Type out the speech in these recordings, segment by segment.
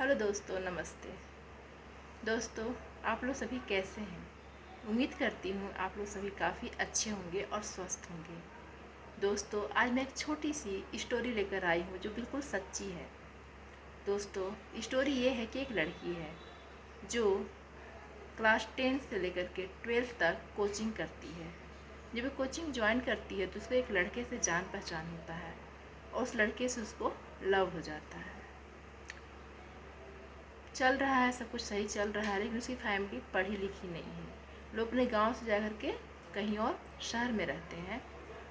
Hello दोस्तों, नमस्ते। दोस्तों, आप लोग सभी कैसे हैं? उम्मीद करती हूँ आप लोग सभी काफ़ी अच्छे होंगे और स्वस्थ होंगे। दोस्तों, आज मैं एक छोटी सी स्टोरी लेकर आई हूँ जो बिल्कुल सच्ची है। दोस्तों, स्टोरी ये है कि एक लड़की है जो क्लास 10 से लेकर के 12 तक कोचिंग करती है। जब वो कोचिंग ज्वाइन करती है तो उसको एक लड़के से जान पहचान होता है और उस लड़के से उसको लव हो जाता है। चल रहा है, सब कुछ सही चल रहा है, लेकिन उसकी फैमिली पढ़ी लिखी नहीं है। लोग अपने गांव से जाकर के कहीं और शहर में रहते हैं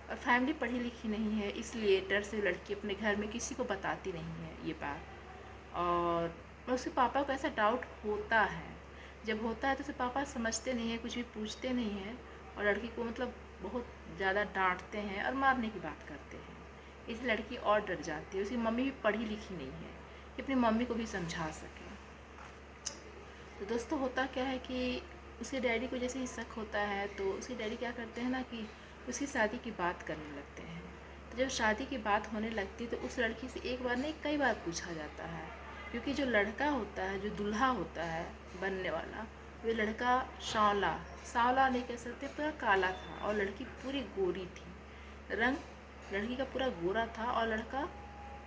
और फैमिली पढ़ी लिखी नहीं है, इसलिए डर से लड़की अपने घर में किसी को बताती नहीं है ये बात। और उसके पापा को ऐसा डाउट होता है। जब होता है तो उसके पापा समझते नहीं है, कुछ भी पूछते नहीं हैं और लड़की को बहुत ज़्यादा डांटते हैं और मारने की बात करते हैं। इस लड़की और डर जाती है। उसकी मम्मी भी पढ़ी लिखी नहीं है कि अपनी मम्मी को भी समझा सके। तो दोस्तों, होता क्या है कि उसके डैडी को जैसे ही शक होता है तो उसके डैडी क्या करते हैं ना कि उसकी शादी की बात करने लगते हैं। तो जब शादी की बात होने लगती है तो उस लड़की से एक बार नहीं कई बार पूछा जाता है, क्योंकि जो लड़का होता है, जो दूल्हा होता है बनने वाला, वो लड़का सांवला सांवला नहीं कह सकते, पूरा काला था और लड़की पूरी गोरी थी। रंग लड़की का पूरा गोरा था और लड़का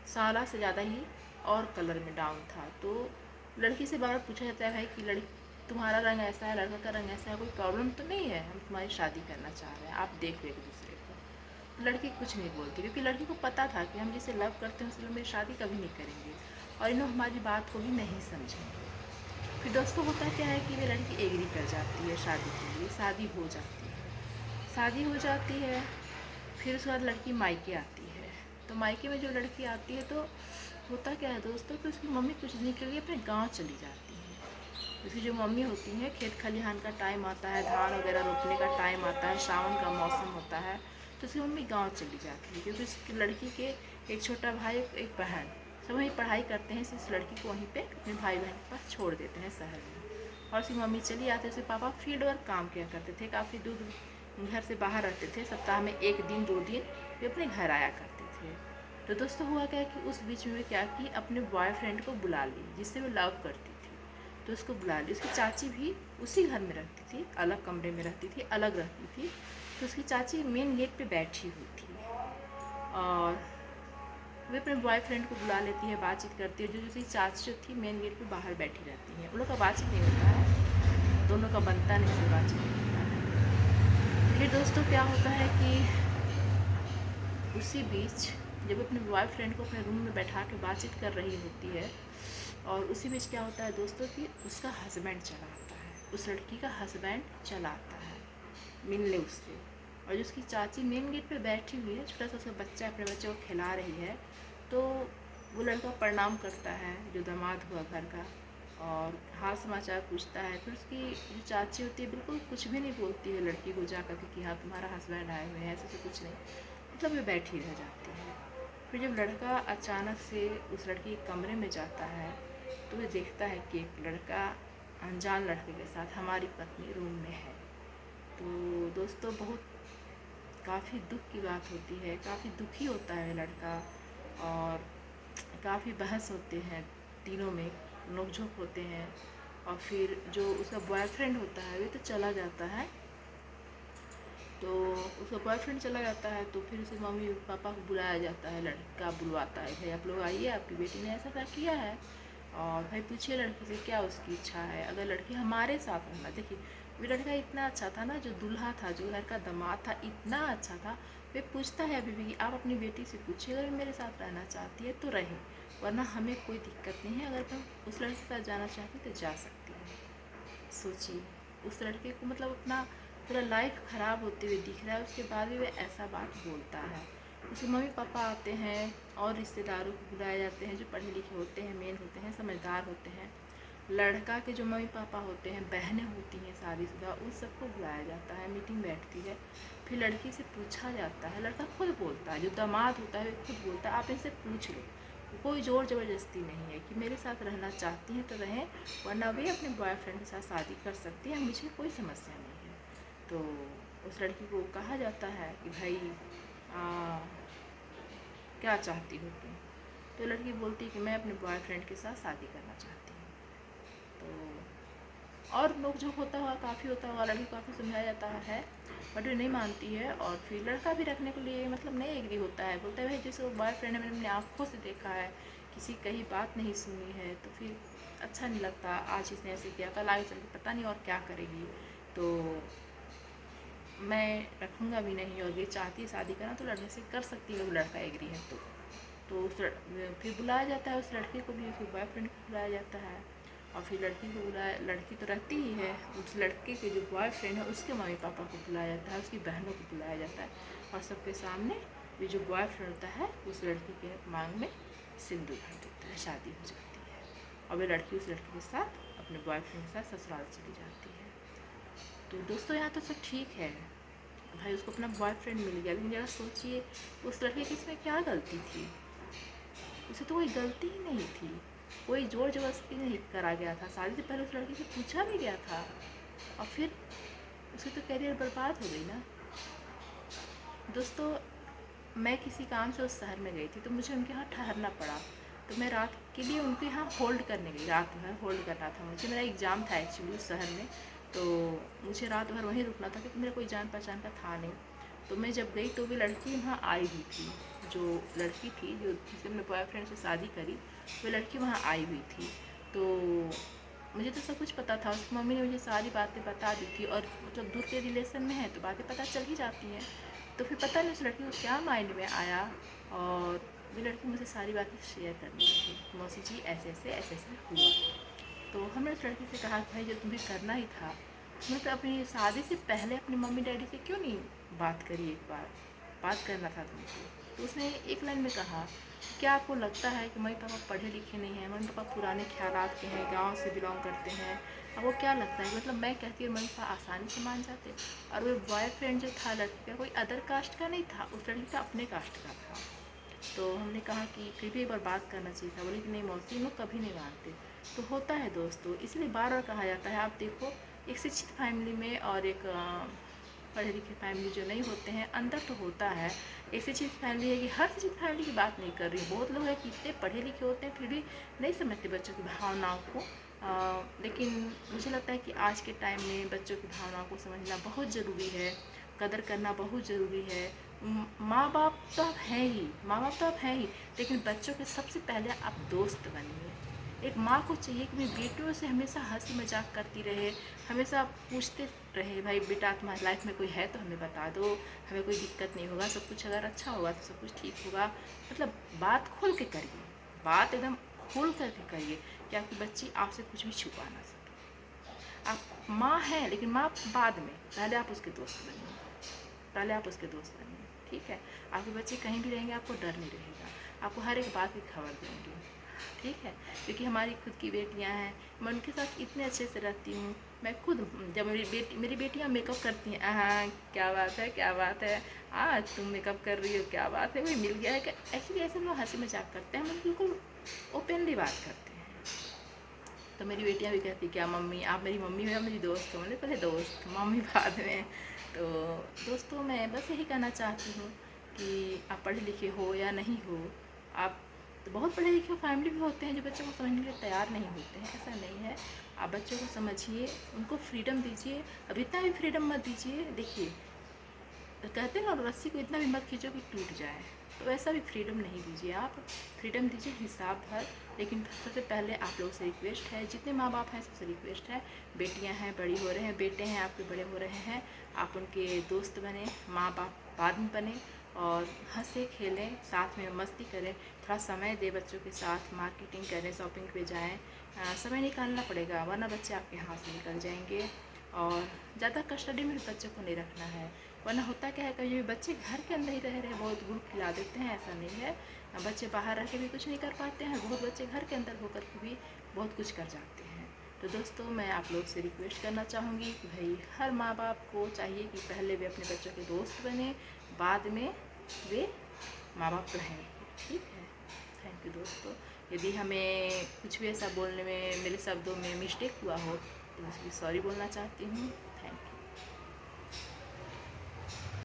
सांवला से ज़्यादा ही और कलर में डाउन था। तो लड़की से बार पूछा जाता है भाई कि लड़की तुम्हारा रंग ऐसा है, लड़का का रंग ऐसा है, कोई प्रॉब्लम तो नहीं है, हम तुम्हारी शादी करना चाह रहे हैं, आप देख लो एक दूसरे को। तो लड़की कुछ नहीं बोलती, क्योंकि लड़की को पता था कि हम जिसे लव करते हैं उससे मेरी शादी कभी नहीं करेंगे और इन्हों हमारी बात को भी नहीं समझेंगे। फिर दोस्तों, होता क्या है कि वे लड़की एग्री कर जाती है शादी के लिए, शादी हो जाती है। शादी हो जाती है, फिर उसके बाद लड़की मायके आती है। तो मायके में जो लड़की आती है तो होता क्या है दोस्तों कि उसकी मम्मी कुछ दिन के लिए अपने गांव चली जाती है। उसकी जो मम्मी होती हैं, खेत खलिहान का टाइम आता है, धान वगैरह रोपने का टाइम आता है, सावन का मौसम होता है, तो उसकी मम्मी गांव चली जाती है, क्योंकि उसकी लड़की के एक छोटा भाई एक बहन सब वहीं पढ़ाई करते हैं। इस लड़की को वहीं पे अपने भाई बहन के पास छोड़ देते हैं शहर में और उसकी मम्मी चली आती है। उसके पापा फील्ड वर्क काम किया करते थे, काफ़ी दूर घर से बाहर रहते थे, सप्ताह में 1 दिन 2 दिन वे अपने घर आया करते थे। तो दोस्तों, हुआ क्या कि उस बीच में क्या कि अपने बॉयफ्रेंड को बुला ली जिससे वो लव करती थी। तो उसको बुला ली। उसकी चाची भी उसी घर में रहती थी, अलग कमरे में रहती थी, अलग रहती थी। तो उसकी चाची मेन गेट पे बैठी हुई थी और वे अपने बॉयफ्रेंड को बुला लेती है, बातचीत करती है। जो उसकी चाची जो थी मेन गेट पे बाहर बैठी रहती है, उन लोग का बातचीत नहीं होता है, दोनों का बनता नहीं से बातचीत नहीं होता है। फिर दोस्तों, क्या होता है कि उसी बीच जब अपने बॉयफ्रेंड को अपने रूम में बैठा के बातचीत कर रही होती है और उसी बीच क्या होता है दोस्तों कि उसका हस्बैंड चला आता है, उस लड़की का हस्बैंड चला आता है मिलने उससे। और जो उसकी चाची मेन गेट पे बैठी हुई है, छोटा सा उसका बच्चा अपने बच्चे को खिला रही है, तो वो लड़का प्रणाम करता है जो दामाद हुआ घर का और हाल समाचार पूछता है। फिर उसकी जो चाची होती है बिल्कुल कुछ भी नहीं बोलती है लड़की को जा कर कि हाँ तुम्हारा हस्बैंड आए हुए हैं, ऐसे तो कुछ नहीं, मतलब वे बैठी रह जाती है। फिर जब लड़का अचानक से उस लड़की के कमरे में जाता है तो वे देखता है कि एक लड़का अनजान लड़के के साथ हमारी पत्नी रूम में है। तो दोस्तों, बहुत काफ़ी दुख की बात होती है, काफ़ी दुखी होता है लड़का और काफ़ी बहस होते हैं, तीनों में नोक-झोंक होते हैं। और फिर जो उसका बॉयफ्रेंड होता है वे तो चला जाता है, तो उसका बॉयफ्रेंड चला जाता है तो फिर उसे मम्मी पापा को बुलाया जाता है, लड़का बुलवाता है, भाई आप लोग आइए, आपकी बेटी ने ऐसा क्या किया है और भाई पूछिए लड़की से क्या उसकी इच्छा है, अगर लड़की हमारे साथ रहना। देखिए, वो लड़का इतना अच्छा था ना, जो दूल्हा था, जो घर का दामाद था, इतना अच्छा था। वे पूछता है अभी भी कि आप अपनी बेटी से पूछिए अगर मेरे साथ रहना चाहती है तो रहे, वरना हमें कोई दिक्कत नहीं है, अगर मैं उस लड़के के साथ जाना चाहती तो जा सकती है। सोचिए, उस लड़के को अपना पूरा लाइफ ख़राब होते हुए दिख रहा है, उसके बाद भी वह ऐसा बात बोलता है। उसके मम्मी पापा आते हैं और रिश्तेदारों को बुलाए जाते हैं जो पढ़े लिखे होते हैं, मेन होते हैं, समझदार होते हैं। लड़का के जो मम्मी पापा होते हैं, बहनें होती हैं शादीशुदा, उन सबको बुलाया जाता है, मीटिंग बैठती है। फिर लड़की से पूछा जाता है, लड़का खुद बोलता है, जो दामाद होता है वो खुद बोलता है आप इनसे पूछ लो, कोई ज़ोर ज़बरदस्ती नहीं है कि मेरे साथ रहना चाहती हैं तो रहें, वरना वे अपने बॉयफ्रेंड के साथ शादी कर सकती हैं, मुझे कोई समस्या नहीं है। तो उस लड़की को कहा जाता है कि भाई क्या चाहती हो तुम। तो लड़की बोलती है कि मैं अपने बॉयफ्रेंड के साथ शादी करना चाहती हूँ। तो और लोग जो होता हुआ काफ़ी होता होगा, लड़की को काफ़ी समझाया जाता है बट वो नहीं मानती है। और फिर लड़का भी रखने के लिए मतलब नहीं एग्री होता है, बोलता है भाई जैसे वो बॉयफ्रेंड है, मैंने अपनी आँखों से देखा है, किसी कहीं बात नहीं सुनी है, तो फिर अच्छा नहीं लगता। आज इसने ऐसे किया, कल आगे चल के पता नहीं और क्या करेगी, तो मैं रखूँगा भी नहीं। और ये चाहती है शादी करना तो लड़के से कर सकती है, वो लड़का एग्री है तो फिर बुलाया जाता है उस लड़के को भी, फिर बॉयफ्रेंड को बुलाया जाता है। और फिर लड़की को बुलाया, लड़की तो रहती ही है, उस लड़के के जो बॉयफ्रेंड है उसके मम्मी पापा को बुलाया जाता है, उसकी बहनों को बुलाया जाता है, और सबके सामने ये जो बॉयफ्रेंड होता है उस लड़की के मांग में सिंदूर भर देता है, शादी हो जाती है। और वे लड़की उस लड़के के साथ अपने बॉयफ्रेंड के साथ ससुराल चली जाती है। तो दोस्तों यहाँ तो सब ठीक है, भाई उसको अपना बॉयफ्रेंड मिल गया, लेकिन जरा सोचिए उस लड़के की इसमें क्या गलती थी? उसे तो कोई गलती ही नहीं थी, कोई जोर जबरदस्ती नहीं करा गया था, शादी से पहले उस लड़की से पूछा भी गया था, और फिर उसकी तो करियर बर्बाद हो गई ना। दोस्तों मैं किसी काम से उस शहर में गई थी, तो मुझे उनके यहाँ ठहरना पड़ा, तो मैं रात के लिए उनके यहाँ होल्ड करने गई, रात भर होल्ड करना था मुझे, मेरा एग्ज़ाम था एक्चुअली उस शहर में, तो मुझे रात भर वहीं रुकना था क्योंकि मेरा कोई जान पहचान का था नहीं। तो मैं जब गई तो वो लड़की वहाँ आई हुई थी, जो लड़की थी जो जिससे मैंने बॉयफ्रेंड से शादी करी, वो लड़की वहाँ आई हुई थी। तो मुझे तो सब कुछ पता था, उसकी मम्मी ने मुझे सारी बातें बता दी थी, और मतलब दूर के रिलेशन में है तो बातें पता चल ही जाती हैं। तो फिर पता नहीं उस लड़की को क्या माइंड में आया, और वो लड़की मुझे सारी बातें शेयर करने लगी, मौसी जी ऐसे ऐसे हुआ। तो हमने उस लड़की से कहा कि भाई जब तुम्हें करना ही था, तुमने तो अपनी शादी से पहले अपनी मम्मी डैडी से क्यों नहीं बात करी, एक बार बात करना था तुमको। तो उसने एक लाइन में कहा, क्या आपको लगता है कि मम्मी पापा पढ़े लिखे नहीं हैं, मम्मी पापा पुराने ख्यालात के हैं, गांव से बिलोंग करते हैं, आपको क्या लगता है मतलब मैं कहती हूँ मम्मी पापा आसानी से मान जाते। और वो बॉयफ्रेंड जो था लड़की का कोई अदर कास्ट का नहीं था, उस लड़की का अपने कास्ट का था। तो हमने कहा कि फिर भी एक बार बात करना चाहिए था, बोले कि नहीं मौसी लोग कभी नहीं मानते। तो होता है दोस्तों, इसलिए बार बार कहा जाता है, आप देखो एक शिक्षित फैमिली में और एक पढ़े लिखे फैमिली जो नहीं होते हैं, अंतर तो होता है। एक शिक्षित फैमिली है कि हर शिक्षित फैमिली की बात नहीं कर रही, बहुत लोग हैं कि इतने पढ़े लिखे होते हैं फिर भी नहीं समझते बच्चों की भावनाओं को। लेकिन मुझे लगता है कि आज के टाइम में बच्चों की भावनाओं को समझना बहुत ज़रूरी है, कदर करना बहुत ज़रूरी है। माँ बाप तो आप हैं ही, माँ बाप तो आप हैं ही, लेकिन बच्चों के सबसे पहले आप दोस्त बनिए। एक माँ को चाहिए कि अपनी बेटियों से हमेशा हंसी मजाक करती रहे, हमेशा पूछते रहे भाई बेटा तुम्हारी लाइफ में कोई है तो हमें बता दो, हमें कोई दिक्कत नहीं होगा, सब कुछ अगर अच्छा होगा तो सब कुछ ठीक होगा। मतलब बात खोल के करिए, बात एकदम खोल कर के करिए कि आपकी बच्ची आपसे कुछ भी छुपा ना सके। आप माँ हैं लेकिन माँ बाद में, पहले आप उसके दोस्त बनिए, पहले आप उसके दोस्त बनिए, ठीक है। आपके बच्चे कहीं भी रहेंगे आपको डर नहीं रहेगा, आपको हर एक बात की खबर देंगे, ठीक है। क्योंकि हमारी खुद की बेटियां हैं, मैं उनके साथ इतने अच्छे से रहती हूँ। मैं खुद जब मेरी बेटियां मेकअप करती हैं, हाँ क्या बात है क्या बात है, आज तुम मेकअप कर रही हो, क्या बात है, वही मिल गया है, क्या ऐसे ऐसे लोग हंसी मजाक करते हैं, मतलब बिल्कुल ओपनली बात करते हैं। तो मेरी बेटियां भी कहती क्या मम्मी आप मेरी मम्मी हो या मेरी दोस्त हो, मैंने पहले दोस्त मम्मी बाद में। तो दोस्तों मैं बस यही कहना चाहती हूँ कि आप पढ़े लिखे हो या नहीं हो, आप तो बहुत पढ़े लिखे फैमिली भी होते हैं जो बच्चों को समझने के लिए तैयार नहीं होते हैं, ऐसा नहीं है। आप बच्चों को समझिए, उनको फ्रीडम दीजिए, अब इतना भी फ्रीडम मत दीजिए। देखिए कहते हैं ना रस्सी को इतना भी मत खींचो कि टूट जाए, तो वैसा भी फ्रीडम नहीं दीजिए आप, फ्रीडम दीजिए हिसाब भर। लेकिन सबसे पहले आप लोगों से रिक्वेस्ट है, जितने माँ बाप हैं सबसे रिक्वेस्ट है, बेटियां हैं बड़ी हो रहे हैं, बेटे हैं आपके बड़े हो रहे हैं, आप उनके दोस्त बने, माँ बाप बाद में बने, और हंसे खेलें साथ में, मस्ती करें, थोड़ा समय दे बच्चों के साथ, मार्केटिंग करें, शॉपिंग पे जाएँ, समय निकालना पड़ेगा वरना बच्चे आपके हाथ से निकल जाएंगे। और ज़्यादा कस्टडी में भी बच्चों को नहीं रखना है, वरना होता क्या है कभी बच्चे घर के अंदर ही रह रहे बहुत गुल खिला देते हैं, ऐसा नहीं है। बच्चे बाहर रह के भी कुछ नहीं कर पाते हैं, बहुत बच्चे घर के अंदर होकर के भी बहुत कुछ कर जाते हैं। तो दोस्तों मैं आप लोग से रिक्वेस्ट करना चाहूँगी कि भाई हर माँ बाप को चाहिए कि पहले वे अपने बच्चों के दोस्त बने, बाद में वे माँ बाप रहें, ठीक है। थैंक यू दोस्तों। यदि हमें कुछ भी ऐसा बोलने में, मेरे शब्दों में मिस्टेक हुआ हो तो मैं सॉरी बोलना चाहती हूँ।